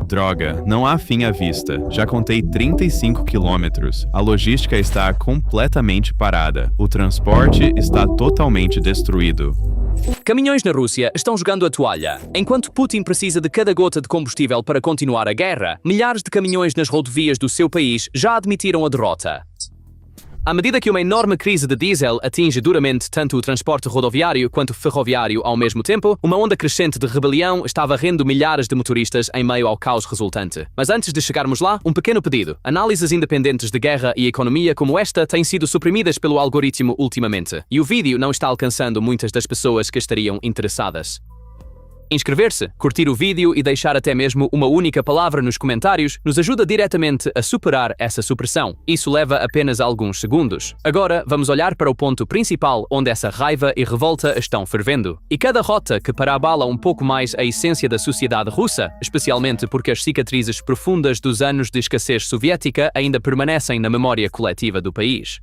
Droga, não há fim à vista. Já contei 35 quilômetros. A logística está completamente parada. O transporte está totalmente destruído. Caminhões na Rússia estão jogando a toalha. Enquanto Putin precisa de cada gota de combustível para continuar a guerra, milhares de caminhões nas rodovias do seu país já admitiram a derrota. À medida que uma enorme crise de diesel atinge duramente tanto o transporte rodoviário quanto ferroviário ao mesmo tempo, uma onda crescente de rebelião está varrendo milhares de motoristas em meio ao caos resultante. Mas antes de chegarmos lá, um pequeno pedido. Análises independentes de guerra e economia como esta têm sido suprimidas pelo algoritmo ultimamente, e o vídeo não está alcançando muitas das pessoas que estariam interessadas. Inscrever-se, curtir o vídeo e deixar até mesmo uma única palavra nos comentários nos ajuda diretamente a superar essa supressão. Isso leva apenas alguns segundos. Agora, vamos olhar para o ponto principal onde essa raiva e revolta estão fervendo. E cada rota que parabala um pouco mais a essência da sociedade russa, especialmente porque as cicatrizes profundas dos anos de escassez soviética ainda permanecem na memória coletiva do país.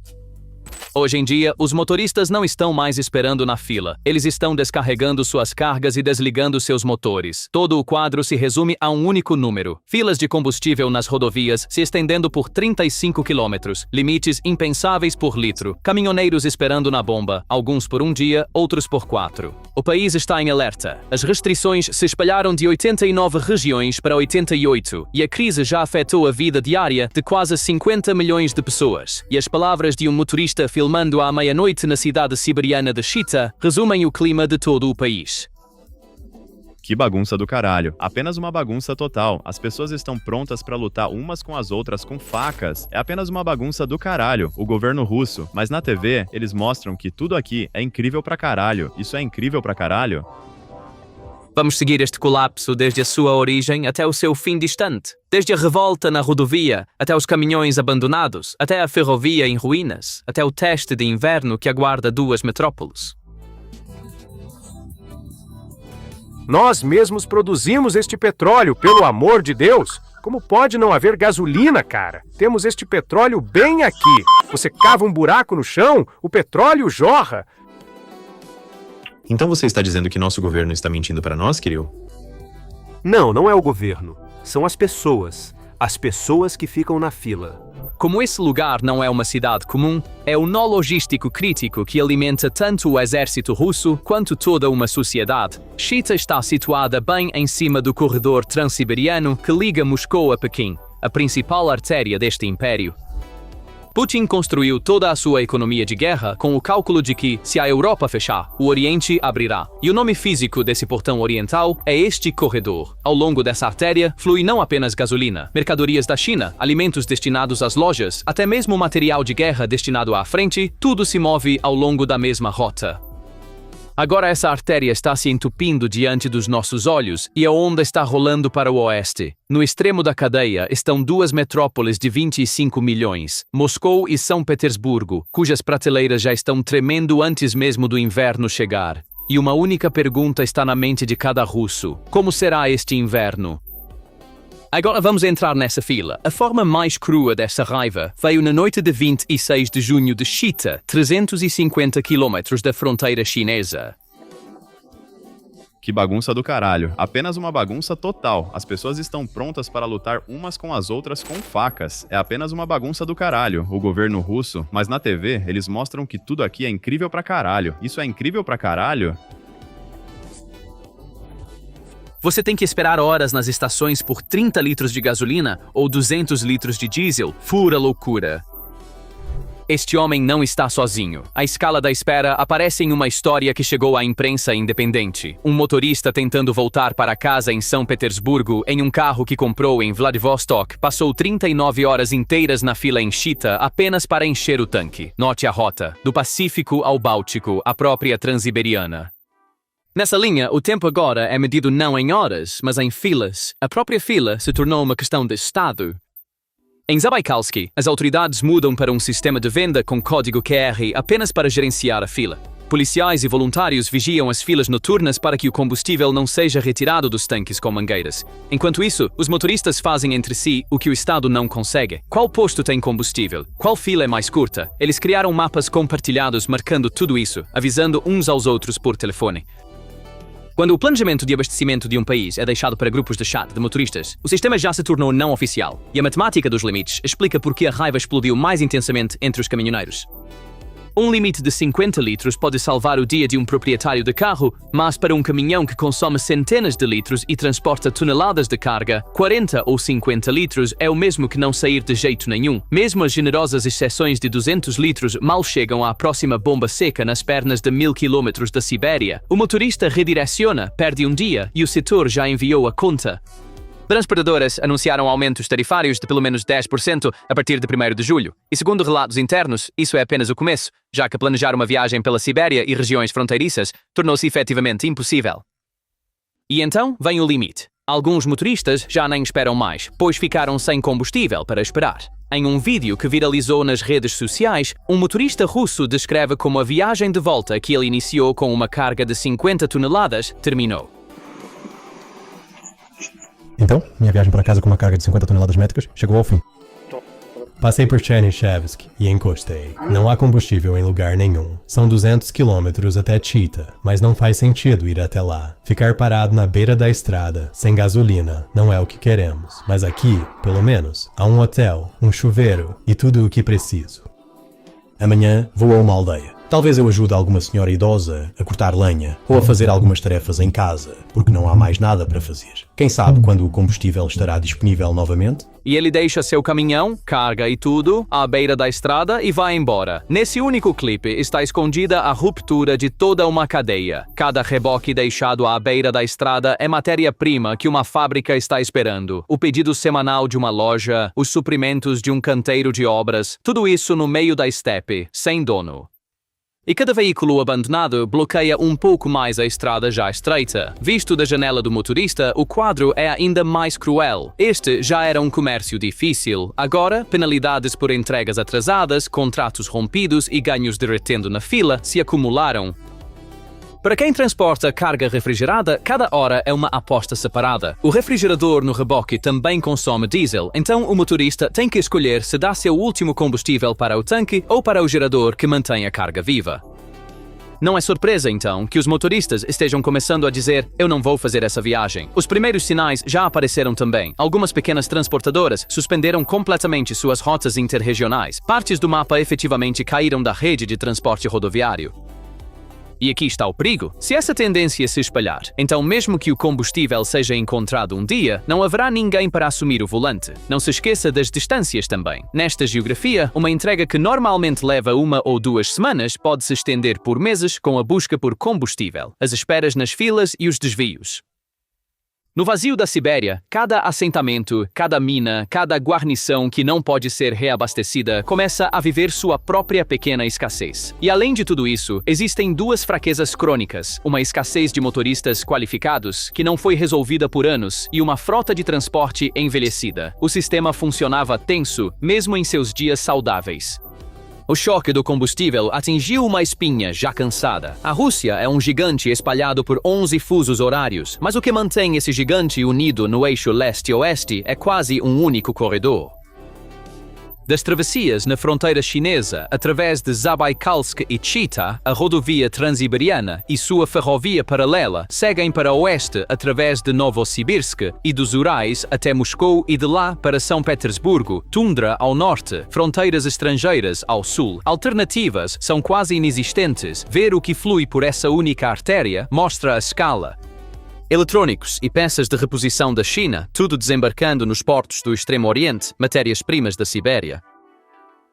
Hoje em dia, os motoristas não estão mais esperando na fila. Eles estão descarregando suas cargas e desligando seus motores. Todo o quadro se resume a um único número. Filas de combustível nas rodovias se estendendo por 35 quilômetros. Limites impensáveis por litro. Caminhoneiros esperando na bomba, alguns por um dia, outros por 4. O país está em alerta. As restrições se espalharam de 89 regiões para 88, e a crise já afetou a vida diária de quase 50 milhões de pessoas. E as palavras de um motorista filmando à meia-noite na cidade siberiana de Chita resumem o clima de todo o país. Que bagunça do caralho. Apenas uma bagunça total. As pessoas estão prontas pra lutar umas com as outras com facas. É apenas uma bagunça do caralho, o governo russo. Mas na TV, eles mostram que tudo aqui é incrível pra caralho. Isso é incrível pra caralho? Vamos seguir este colapso desde a sua origem até o seu fim distante. Desde a revolta na rodovia, até os caminhões abandonados, até a ferrovia em ruínas, até o teste de inverno que aguarda duas metrópoles. Nós mesmos produzimos este petróleo, pelo amor de Deus! Como pode não haver gasolina, cara? Temos este petróleo bem aqui. Você cava um buraco no chão, o petróleo jorra. Então você está dizendo que nosso governo está mentindo para nós, Kirill? Não, não é o governo. São as pessoas. As pessoas que ficam na fila. Como esse lugar não é uma cidade comum, é o nó logístico crítico que alimenta tanto o exército russo quanto toda uma sociedade. Chita está situada bem em cima do corredor transiberiano que liga Moscou a Pequim, a principal artéria deste império. Putin construiu toda a sua economia de guerra com o cálculo de que, se a Europa fechar, o Oriente abrirá. E o nome físico desse portão oriental é este corredor. Ao longo dessa artéria, flui não apenas gasolina, mercadorias da China, alimentos destinados às lojas, até mesmo material de guerra destinado à frente, tudo se move ao longo da mesma rota. Agora essa artéria está se entupindo diante dos nossos olhos e a onda está rolando para o oeste. No extremo da cadeia estão duas metrópoles de 25 milhões, Moscou e São Petersburgo, cujas prateleiras já estão tremendo antes mesmo do inverno chegar. E uma única pergunta está na mente de cada russo: como será este inverno? Agora vamos entrar nessa fila. A forma mais crua dessa raiva veio na noite de 26 de junho de Chita, 350 quilômetros da fronteira chinesa. Que bagunça do caralho. Apenas uma bagunça total. As pessoas estão prontas para lutar umas com as outras com facas. É apenas uma bagunça do caralho, o governo russo. Mas na TV, eles mostram que tudo aqui é incrível pra caralho. Isso é incrível pra caralho? Você tem que esperar horas nas estações por 30 litros de gasolina ou 200 litros de diesel. Pura loucura. Este homem não está sozinho. A escala da espera aparece em uma história que chegou à imprensa independente. Um motorista tentando voltar para casa em São Petersburgo em um carro que comprou em Vladivostok passou 39 horas inteiras na fila em Chita apenas para encher o tanque. Note a rota. Do Pacífico ao Báltico, a própria Transiberiana. Nessa linha, o tempo agora é medido não em horas, mas em filas. A própria fila se tornou uma questão de Estado. Em Zabaikalsky, as autoridades mudam para um sistema de venda com código QR apenas para gerenciar a fila. Policiais e voluntários vigiam as filas noturnas para que o combustível não seja retirado dos tanques com mangueiras. Enquanto isso, os motoristas fazem entre si o que o Estado não consegue. Qual posto tem combustível? Qual fila é mais curta? Eles criaram mapas compartilhados marcando tudo isso, avisando uns aos outros por telefone. Quando o planejamento de abastecimento de um país é deixado para grupos de chat de motoristas, o sistema já se tornou não oficial, e a matemática dos limites explica por que a raiva explodiu mais intensamente entre os caminhoneiros. Um limite de 50 litros pode salvar o dia de um proprietário de carro, mas para um caminhão que consome centenas de litros e transporta toneladas de carga, 40 ou 50 litros é o mesmo que não sair de jeito nenhum. Mesmo as generosas exceções de 200 litros mal chegam à próxima bomba seca nas pernas de 1000 quilômetros da Sibéria. O motorista redireciona, perde um dia e o setor já enviou a conta. Transportadoras anunciaram aumentos tarifários de pelo menos 10% a partir de 1º de julho. E segundo relatos internos, isso é apenas o começo, já que planejar uma viagem pela Sibéria e regiões fronteiriças tornou-se efetivamente impossível. E então vem o limite. Alguns motoristas já nem esperam mais, pois ficaram sem combustível para esperar. Em um vídeo que viralizou nas redes sociais, um motorista russo descreve como a viagem de volta que ele iniciou com uma carga de 50 toneladas terminou. Então, minha viagem para casa com uma carga de 50 toneladas métricas chegou ao fim. Passei por Chernyshevsk e encostei. Não há combustível em lugar nenhum. São 200 quilômetros até Chita, mas não faz sentido ir até lá. Ficar parado na beira da estrada, sem gasolina, não é o que queremos. Mas aqui, pelo menos, há um hotel, um chuveiro e tudo o que preciso. Amanhã vou a uma aldeia. Talvez eu ajude alguma senhora idosa a cortar lenha ou a fazer algumas tarefas em casa, porque não há mais nada para fazer. Quem sabe quando o combustível estará disponível novamente? E ele deixa seu caminhão, carga e tudo, à beira da estrada e vai embora. Nesse único clipe está escondida a ruptura de toda uma cadeia. Cada reboque deixado à beira da estrada é matéria-prima que uma fábrica está esperando. O pedido semanal de uma loja, os suprimentos de um canteiro de obras, tudo isso no meio da estepe, sem dono. E cada veículo abandonado bloqueia um pouco mais a estrada já estreita. Visto da janela do motorista, o quadro é ainda mais cruel. Este já era um comércio difícil. Agora, penalidades por entregas atrasadas, contratos rompidos e ganhos derretendo na fila se acumularam. Para quem transporta carga refrigerada, cada hora é uma aposta separada. O refrigerador no reboque também consome diesel, então o motorista tem que escolher se dá seu último combustível para o tanque ou para o gerador que mantém a carga viva. Não é surpresa, então, que os motoristas estejam começando a dizer «eu não vou fazer essa viagem». Os primeiros sinais já apareceram também. Algumas pequenas transportadoras suspenderam completamente suas rotas interregionais. Partes do mapa efetivamente caíram da rede de transporte rodoviário. E aqui está o perigo. Se essa tendência se espalhar, então mesmo que o combustível seja encontrado um dia, não haverá ninguém para assumir o volante. Não se esqueça das distâncias também. Nesta geografia, uma entrega que normalmente leva 1 ou 2 semanas pode se estender por meses com a busca por combustível, as esperas nas filas e os desvios. No vazio da Sibéria, cada assentamento, cada mina, cada guarnição que não pode ser reabastecida começa a viver sua própria pequena escassez. E além de tudo isso, existem 2 fraquezas crônicas, uma escassez de motoristas qualificados, que não foi resolvida por anos, e uma frota de transporte envelhecida. O sistema funcionava tenso, mesmo em seus dias saudáveis. O choque do combustível atingiu uma espinha já cansada. A Rússia é um gigante espalhado por 11 fusos horários, mas o que mantém esse gigante unido no eixo leste-oeste é quase um único corredor. Das travessias na fronteira chinesa, através de Zabaikalsk e Chita, a rodovia transiberiana e sua ferrovia paralela seguem para oeste através de Novosibirsk e dos Urais até Moscou e de lá para São Petersburgo, tundra ao norte, fronteiras estrangeiras ao sul. Alternativas são quase inexistentes. Ver o que flui por essa única artéria mostra a escala. Eletrônicos e peças de reposição da China, tudo desembarcando nos portos do Extremo Oriente, matérias-primas da Sibéria.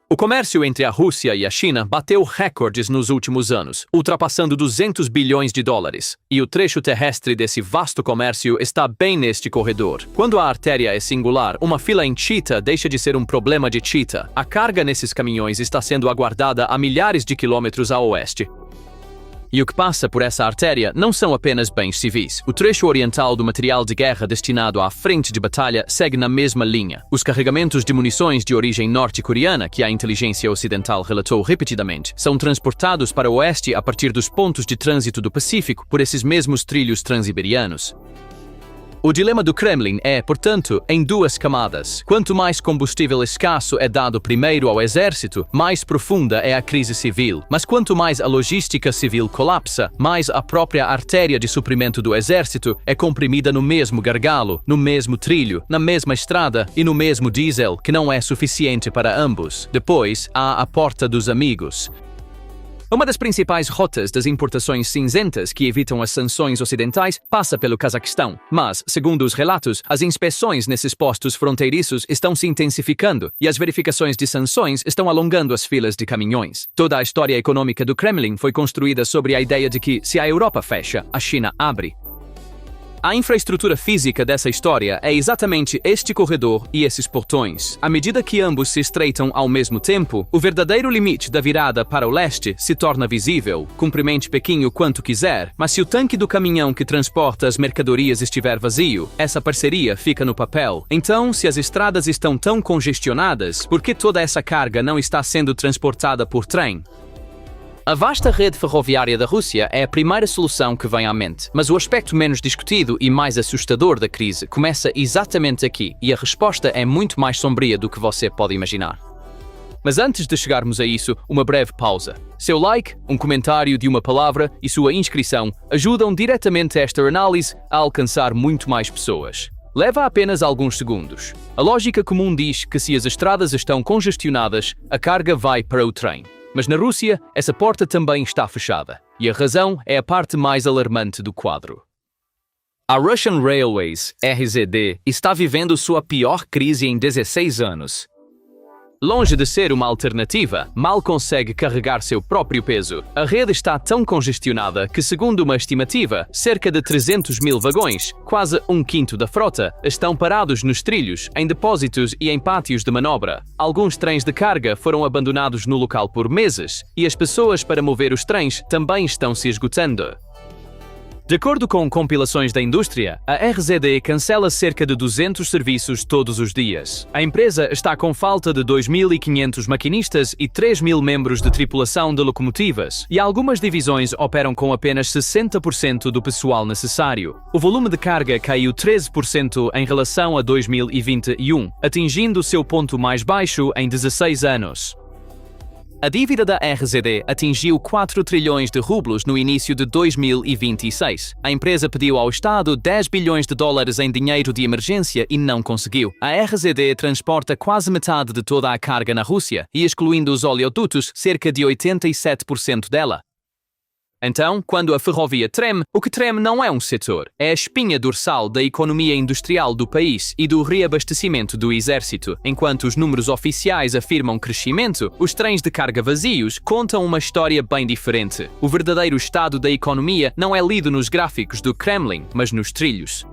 O comércio entre a Rússia e a China bateu recordes nos últimos anos, ultrapassando 200 bilhões de dólares. E o trecho terrestre desse vasto comércio está bem neste corredor. Quando a artéria é singular, uma fila em Chita deixa de ser um problema de Chita. A carga nesses caminhões está sendo aguardada a milhares de quilômetros a oeste. E o que passa por essa artéria não são apenas bens civis. O trecho oriental do material de guerra destinado à frente de batalha segue na mesma linha. Os carregamentos de munições de origem norte-coreana, que a inteligência ocidental relatou repetidamente, são transportados para o oeste a partir dos pontos de trânsito do Pacífico por esses mesmos trilhos transiberianos. O dilema do Kremlin é, portanto, em duas camadas. Quanto mais combustível escasso é dado primeiro ao exército, mais profunda é a crise civil. Mas quanto mais a logística civil colapsa, mais a própria artéria de suprimento do exército é comprimida no mesmo gargalo, no mesmo trilho, na mesma estrada e no mesmo diesel, que não é suficiente para ambos. Depois, há a porta dos amigos. Uma das principais rotas das importações cinzentas que evitam as sanções ocidentais passa pelo Cazaquistão, mas, segundo os relatos, as inspeções nesses postos fronteiriços estão se intensificando e as verificações de sanções estão alongando as filas de caminhões. Toda a história econômica do Kremlin foi construída sobre a ideia de que, se a Europa fecha, a China abre. A infraestrutura física dessa história é exatamente este corredor e esses portões. À medida que ambos se estreitam ao mesmo tempo, o verdadeiro limite da virada para o leste se torna visível. Cumprimente pequeno quanto quiser, mas se o tanque do caminhão que transporta as mercadorias estiver vazio, essa parceria fica no papel. Então, se as estradas estão tão congestionadas, por que toda essa carga não está sendo transportada por trem? A vasta rede ferroviária da Rússia é a primeira solução que vem à mente, mas o aspecto menos discutido e mais assustador da crise começa exatamente aqui, e a resposta é muito mais sombria do que você pode imaginar. Mas antes de chegarmos a isso, uma breve pausa. Seu like, um comentário de uma palavra e sua inscrição ajudam diretamente esta análise a alcançar muito mais pessoas. Leva apenas alguns segundos. A lógica comum diz que se as estradas estão congestionadas, a carga vai para o trem. Mas na Rússia, essa porta também está fechada. E a razão é a parte mais alarmante do quadro. A Russian Railways, RZD, está vivendo sua pior crise em 16 anos. Longe de ser uma alternativa, mal consegue carregar seu próprio peso. A rede está tão congestionada que, segundo uma estimativa, cerca de 300 mil vagões, quase um quinto da frota, estão parados nos trilhos, em depósitos e em pátios de manobra. Alguns trens de carga foram abandonados no local por meses, e as pessoas para mover os trens também estão se esgotando. De acordo com compilações da indústria, a RZD cancela cerca de 200 serviços todos os dias. A empresa está com falta de 2.500 maquinistas e 3.000 membros de tripulação de locomotivas, e algumas divisões operam com apenas 60% do pessoal necessário. O volume de carga caiu 13% em relação a 2021, atingindo seu ponto mais baixo em 16 anos. A dívida da RZD atingiu 4 trilhões de rublos no início de 2026. A empresa pediu ao Estado 10 bilhões de dólares em dinheiro de emergência e não conseguiu. A RZD transporta quase metade de toda a carga na Rússia e, excluindo os oleodutos, cerca de 87% dela. Então, quando a ferrovia treme, o que treme não é um setor, é a espinha dorsal da economia industrial do país e do reabastecimento do exército. Enquanto os números oficiais afirmam crescimento, os trens de carga vazios contam uma história bem diferente. O verdadeiro estado da economia não é lido nos gráficos do Kremlin, mas nos trilhos.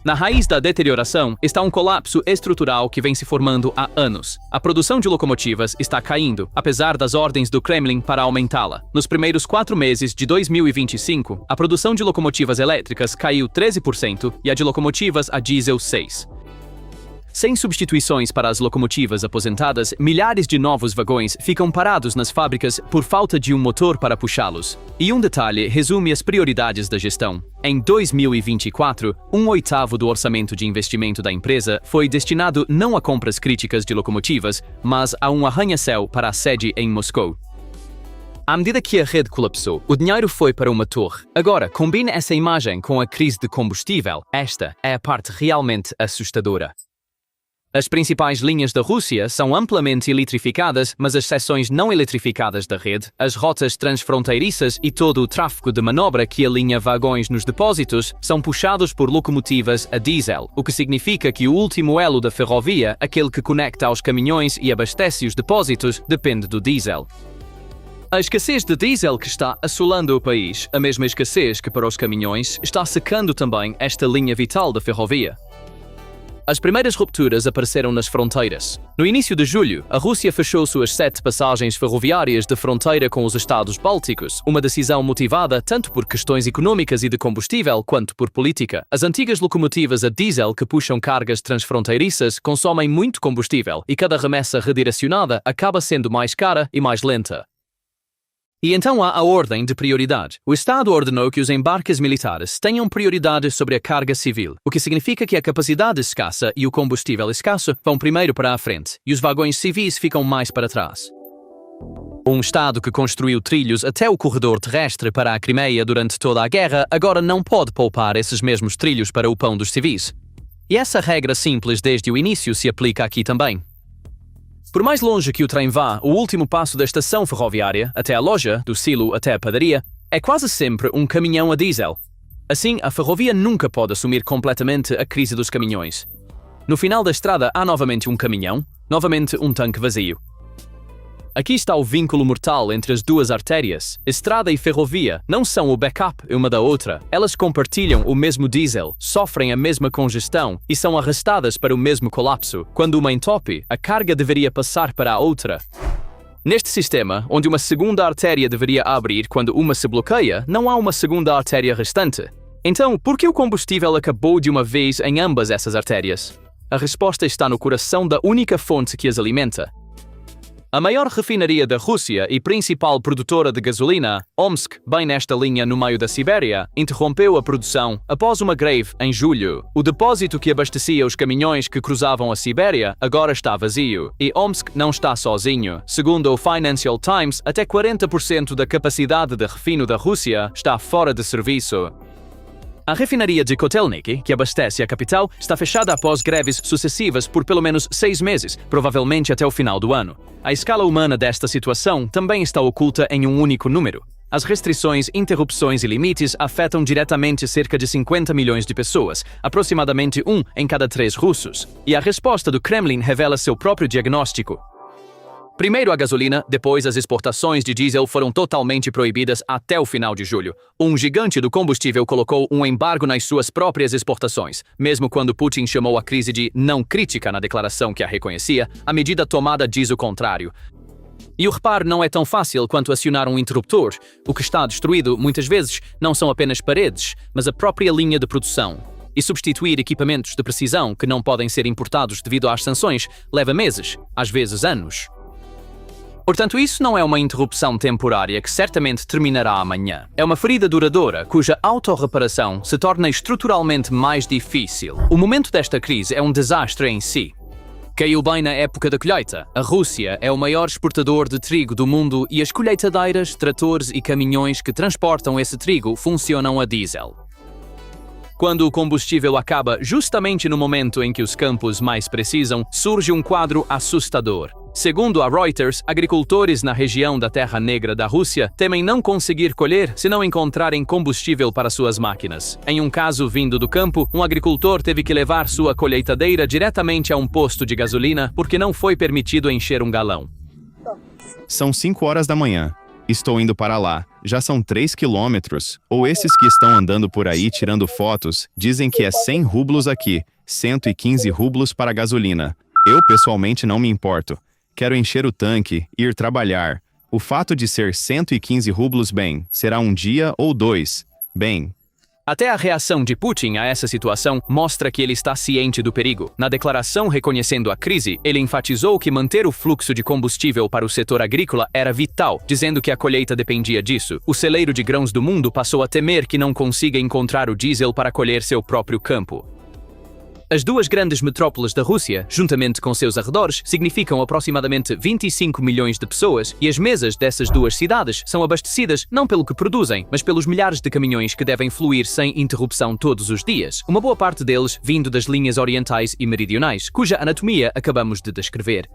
Na raiz da deterioração está um colapso estrutural que vem se formando há anos. A produção de locomotivas está caindo, apesar das ordens do Kremlin para aumentá-la. Nos primeiros 4 meses de 2025, a produção de locomotivas elétricas caiu 13% e a de locomotivas a diesel 6%. Sem substituições para as locomotivas aposentadas, milhares de novos vagões ficam parados nas fábricas por falta de um motor para puxá-los. E um detalhe resume as prioridades da gestão. Em 2024, 1/8 do orçamento de investimento da empresa foi destinado não a compras críticas de locomotivas, mas a um arranha-céu para a sede em Moscou. À medida que a rede colapsou, o dinheiro foi para uma torre. Agora, combine essa imagem com a crise de combustível. Esta é a parte realmente assustadora. As principais linhas da Rússia são amplamente eletrificadas, mas as seções não eletrificadas da rede, as rotas transfronteiriças e todo o tráfego de manobra que alinha vagões nos depósitos são puxados por locomotivas a diesel, o que significa que o último elo da ferrovia, aquele que conecta aos caminhões e abastece os depósitos, depende do diesel. A escassez de diesel que está assolando o país, a mesma escassez que para os caminhões, está secando também esta linha vital da ferrovia. As primeiras rupturas apareceram nas fronteiras. No início de julho, a Rússia fechou suas 7 passagens ferroviárias de fronteira com os Estados Bálticos, uma decisão motivada tanto por questões econômicas e de combustível quanto por política. As antigas locomotivas a diesel que puxam cargas transfronteiriças consomem muito combustível e cada remessa redirecionada acaba sendo mais cara e mais lenta. E então há a ordem de prioridade. O Estado ordenou que os embarques militares tenham prioridade sobre a carga civil, o que significa que a capacidade escassa e o combustível escasso vão primeiro para a frente, e os vagões civis ficam mais para trás. Um Estado que construiu trilhos até o corredor terrestre para a Crimeia durante toda a guerra agora não pode poupar esses mesmos trilhos para o pão dos civis. E essa regra simples desde o início se aplica aqui também. Por mais longe que o trem vá, o último passo da estação ferroviária, até a loja, do silo até a padaria, é quase sempre um caminhão a diesel. Assim, a ferrovia nunca pode assumir completamente a crise dos caminhões. No final da estrada há novamente um caminhão, novamente um tanque vazio. Aqui está o vínculo mortal entre as duas artérias. Estrada e ferrovia não são o backup uma da outra. Elas compartilham o mesmo diesel, sofrem a mesma congestão e são arrastadas para o mesmo colapso. Quando uma entope, a carga deveria passar para a outra. Neste sistema, onde uma segunda artéria deveria abrir quando uma se bloqueia, não há uma segunda artéria restante. Então, por que o combustível acabou de uma vez em ambas essas artérias? A resposta está no coração da única fonte que as alimenta. A maior refinaria da Rússia e principal produtora de gasolina, Omsk, bem nesta linha no meio da Sibéria, interrompeu a produção após uma greve em julho. O depósito que abastecia os caminhões que cruzavam a Sibéria agora está vazio, e Omsk não está sozinho. Segundo o Financial Times, até 40% da capacidade de refino da Rússia está fora de serviço. A refinaria de Kotelniki, que abastece a capital, está fechada após greves sucessivas por pelo menos 6 meses, provavelmente até o final do ano. A escala humana desta situação também está oculta em um único número. As restrições, interrupções e limites afetam diretamente cerca de 50 milhões de pessoas, aproximadamente 1 em cada 3 russos. E a resposta do Kremlin revela seu próprio diagnóstico. Primeiro a gasolina, depois as exportações de diesel foram totalmente proibidas até o final de julho. Um gigante do combustível colocou um embargo nas suas próprias exportações. Mesmo quando Putin chamou a crise de não crítica na declaração que a reconhecia, a medida tomada diz o contrário. E o reparo não é tão fácil quanto acionar um interruptor. O que está destruído, muitas vezes, não são apenas paredes, mas a própria linha de produção. E substituir equipamentos de precisão que não podem ser importados devido às sanções leva meses, às vezes anos. Portanto, isso não é uma interrupção temporária que certamente terminará amanhã. É uma ferida duradoura, cuja autorreparação se torna estruturalmente mais difícil. O momento desta crise é um desastre em si. Caiu bem na época da colheita. A Rússia é o maior exportador de trigo do mundo e as colheitadeiras, tratores e caminhões que transportam esse trigo funcionam a diesel. Quando o combustível acaba justamente no momento em que os campos mais precisam, surge um quadro assustador. Segundo a Reuters, agricultores na região da Terra Negra da Rússia temem não conseguir colher se não encontrarem combustível para suas máquinas. Em um caso vindo do campo, um agricultor teve que levar sua colheitadeira diretamente a um posto de gasolina porque não foi permitido encher um galão. São 5 horas da manhã. Estou indo para lá. Já são 3 quilômetros. Ou esses que estão andando por aí tirando fotos, dizem que é 100 rublos aqui, 115 rublos para a gasolina. Eu, pessoalmente, não me importo. Quero encher o tanque, ir trabalhar. O fato de ser 115 rublos, bem, será um dia ou 2. Bem. Até a reação de Putin a essa situação mostra que ele está ciente do perigo. Na declaração reconhecendo a crise, ele enfatizou que manter o fluxo de combustível para o setor agrícola era vital, dizendo que a colheita dependia disso. O celeiro de grãos do mundo passou a temer que não consiga encontrar o diesel para colher seu próprio campo. As duas grandes metrópoles da Rússia, juntamente com seus arredores, significam aproximadamente 25 milhões de pessoas e as mesas dessas duas cidades são abastecidas não pelo que produzem, mas pelos milhares de caminhões que devem fluir sem interrupção todos os dias, uma boa parte deles vindo das linhas orientais e meridionais, cuja anatomia acabamos de descrever.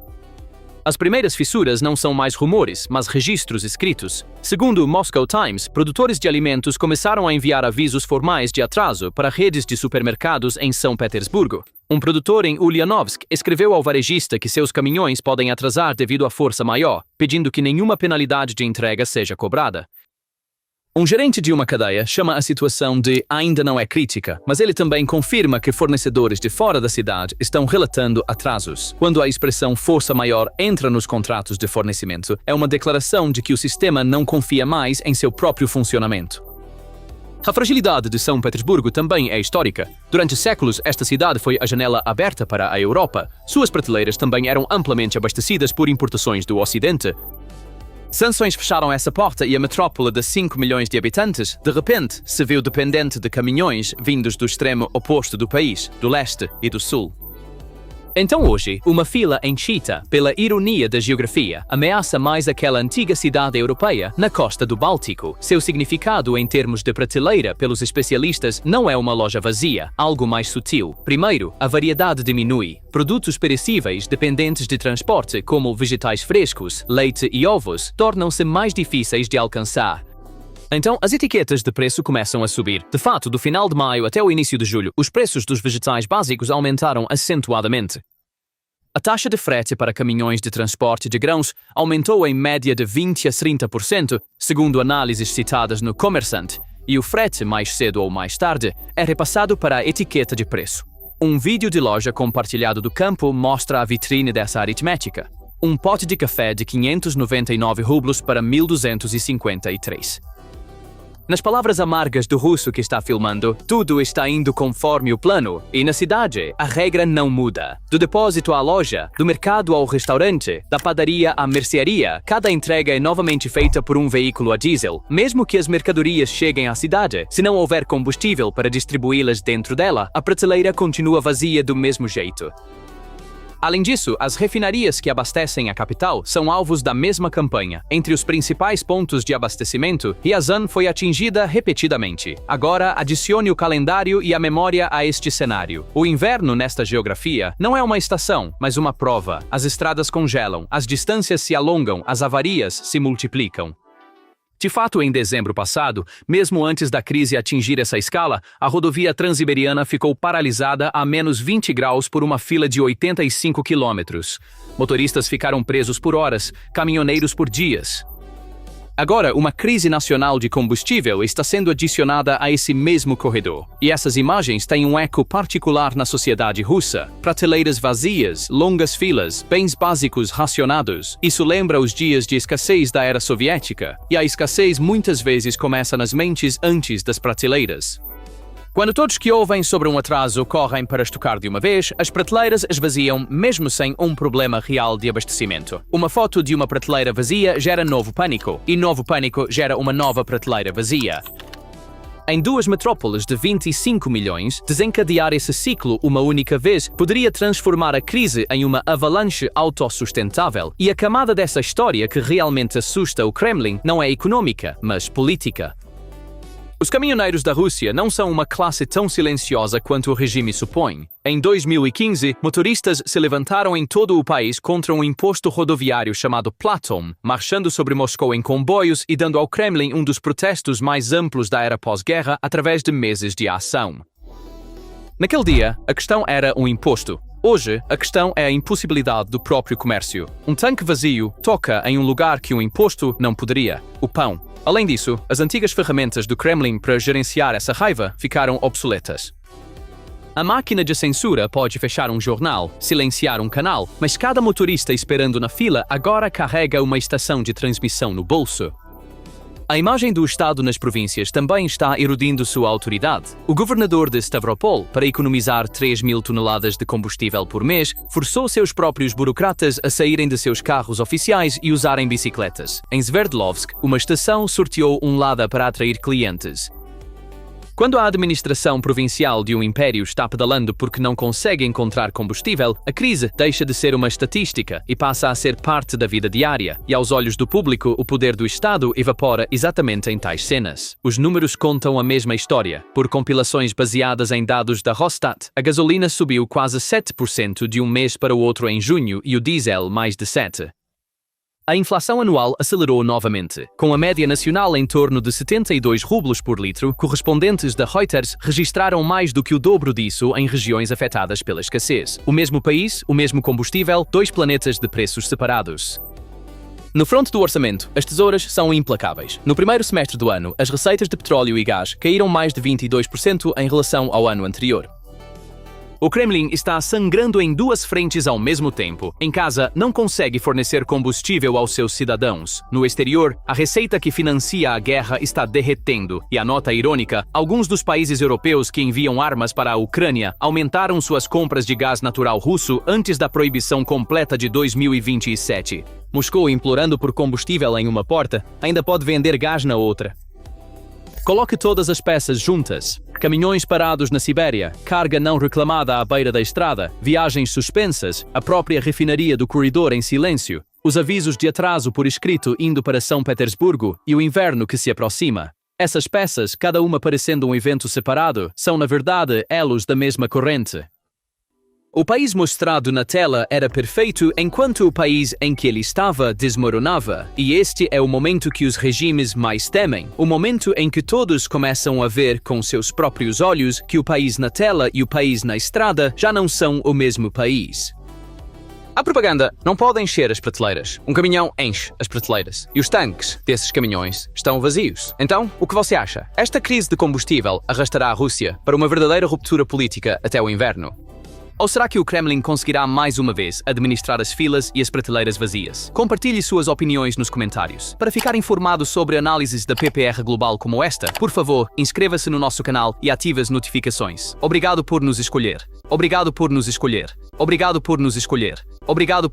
As primeiras fissuras não são mais rumores, mas registros escritos. Segundo o Moscow Times, produtores de alimentos começaram a enviar avisos formais de atraso para redes de supermercados em São Petersburgo. Um produtor em Ulyanovsk escreveu ao varejista que seus caminhões podem atrasar devido à força maior, pedindo que nenhuma penalidade de entrega seja cobrada. Um gerente de uma cadeia chama a situação de ainda não é crítica, mas ele também confirma que fornecedores de fora da cidade estão relatando atrasos. Quando a expressão força maior entra nos contratos de fornecimento, é uma declaração de que o sistema não confia mais em seu próprio funcionamento. A fragilidade de São Petersburgo também é histórica. Durante séculos, esta cidade foi a janela aberta para a Europa. Suas prateleiras também eram amplamente abastecidas por importações do Ocidente. Sanções fecharam essa porta e a metrópole de 5 milhões de habitantes, de repente, se viu dependente de caminhões vindos do extremo oposto do país, do leste e do sul. Então hoje, uma fila em Chita, pela ironia da geografia, ameaça mais aquela antiga cidade europeia na costa do Báltico. Seu significado em termos de prateleira pelos especialistas não é uma loja vazia, algo mais sutil. Primeiro, a variedade diminui. Produtos perecíveis dependentes de transporte, como vegetais frescos, leite e ovos, tornam-se mais difíceis de alcançar. Então, as etiquetas de preço começam a subir. De fato, do final de maio até o início de julho, os preços dos vegetais básicos aumentaram acentuadamente. A taxa de frete para caminhões de transporte de grãos aumentou em média de 20% a 30%, segundo análises citadas no Commerçant, e o frete, mais cedo ou mais tarde, é repassado para a etiqueta de preço. Um vídeo de loja compartilhado do campo mostra a vitrine dessa aritmética. Um pote de café de 599 rublos para 1.253. Nas palavras amargas do russo que está filmando, tudo está indo conforme o plano, e na cidade, a regra não muda. Do depósito à loja, do mercado ao restaurante, da padaria à mercearia, cada entrega é novamente feita por um veículo a diesel. Mesmo que as mercadorias cheguem à cidade, se não houver combustível para distribuí-las dentro dela, a prateleira continua vazia do mesmo jeito. Além disso, as refinarias que abastecem a capital são alvos da mesma campanha. Entre os principais pontos de abastecimento, Ryazan foi atingida repetidamente. Agora, adicione o calendário e a memória a este cenário. O inverno nesta geografia não é uma estação, mas uma prova. As estradas congelam, as distâncias se alongam, as avarias se multiplicam. De fato, em dezembro passado, mesmo antes da crise atingir essa escala, a rodovia transiberiana ficou paralisada a menos 20 graus por uma fila de 85 quilômetros. Motoristas ficaram presos por horas, caminhoneiros por dias. Agora, uma crise nacional de combustível está sendo adicionada a esse mesmo corredor. E essas imagens têm um eco particular na sociedade russa. Prateleiras vazias, longas filas, bens básicos racionados. Isso lembra os dias de escassez da era soviética. E a escassez muitas vezes começa nas mentes antes das prateleiras. Quando todos que ouvem sobre um atraso correm para estocar de uma vez, as prateleiras esvaziam mesmo sem um problema real de abastecimento. Uma foto de uma prateleira vazia gera novo pânico, e novo pânico gera uma nova prateleira vazia. Em duas metrópoles de 25 milhões, desencadear esse ciclo uma única vez poderia transformar a crise em uma avalanche autossustentável. E a camada dessa história que realmente assusta o Kremlin não é econômica, mas política. Os caminhoneiros da Rússia não são uma classe tão silenciosa quanto o regime supõe. Em 2015, motoristas se levantaram em todo o país contra um imposto rodoviário chamado Platon, marchando sobre Moscou em comboios e dando ao Kremlin um dos protestos mais amplos da era pós-guerra através de meses de ação. Naquele dia, a questão era um imposto. Hoje, a questão é a impossibilidade do próprio comércio. Um tanque vazio toca em um lugar que um imposto não poderia: o pão. Além disso, as antigas ferramentas do Kremlin para gerenciar essa raiva ficaram obsoletas. A máquina de censura pode fechar um jornal, silenciar um canal, mas cada motorista esperando na fila agora carrega uma estação de transmissão no bolso. A imagem do Estado nas províncias também está erodando sua autoridade. O governador de Stavropol, para economizar 3.000 toneladas de combustível por mês, forçou seus próprios burocratas a saírem de seus carros oficiais e usarem bicicletas. Em Sverdlovsk, uma estação sorteou um Lada para atrair clientes. Quando a administração provincial de um império está pedalando porque não consegue encontrar combustível, a crise deixa de ser uma estatística e passa a ser parte da vida diária. E aos olhos do público, o poder do Estado evapora exatamente em tais cenas. Os números contam a mesma história. Por compilações baseadas em dados da Rosstat, a gasolina subiu quase 7% de um mês para o outro em junho e o diesel mais de 7%. A inflação anual acelerou novamente, com a média nacional em torno de 72 rublos por litro. Correspondentes da Reuters registraram mais do que o dobro disso em regiões afetadas pela escassez. O mesmo país, o mesmo combustível, dois planetas de preços separados. No fronte do orçamento, as tesouras são implacáveis. No primeiro semestre do ano, as receitas de petróleo e gás caíram mais de 22% em relação ao ano anterior. O Kremlin está sangrando em duas frentes ao mesmo tempo. Em casa, não consegue fornecer combustível aos seus cidadãos. No exterior, a receita que financia a guerra está derretendo. E a nota irônica, alguns dos países europeus que enviam armas para a Ucrânia aumentaram suas compras de gás natural russo antes da proibição completa de 2027. Moscou, implorando por combustível em uma porta, ainda pode vender gás na outra. Coloque todas as peças juntas. Caminhões parados na Sibéria, carga não reclamada à beira da estrada, viagens suspensas, a própria refinaria do corredor em silêncio, os avisos de atraso por escrito indo para São Petersburgo e o inverno que se aproxima. Essas peças, cada uma parecendo um evento separado, são na verdade elos da mesma corrente. O país mostrado na tela era perfeito enquanto o país em que ele estava desmoronava, e este é o momento que os regimes mais temem, o momento em que todos começam a ver com seus próprios olhos que o país na tela e o país na estrada já não são o mesmo país. A propaganda não pode encher as prateleiras. Um caminhão enche as prateleiras. E os tanques desses caminhões estão vazios. Então, o que você acha? Esta crise de combustível arrastará a Rússia para uma verdadeira ruptura política até o inverno? Ou será que o Kremlin conseguirá mais uma vez administrar as filas e as prateleiras vazias? Compartilhe suas opiniões nos comentários. Para ficar informado sobre análises da PPR Global como esta, por favor, inscreva-se no nosso canal e ative as notificações. Obrigado por nos escolher. Obrigado por nos escolher. Obrigado por nos escolher. Obrigado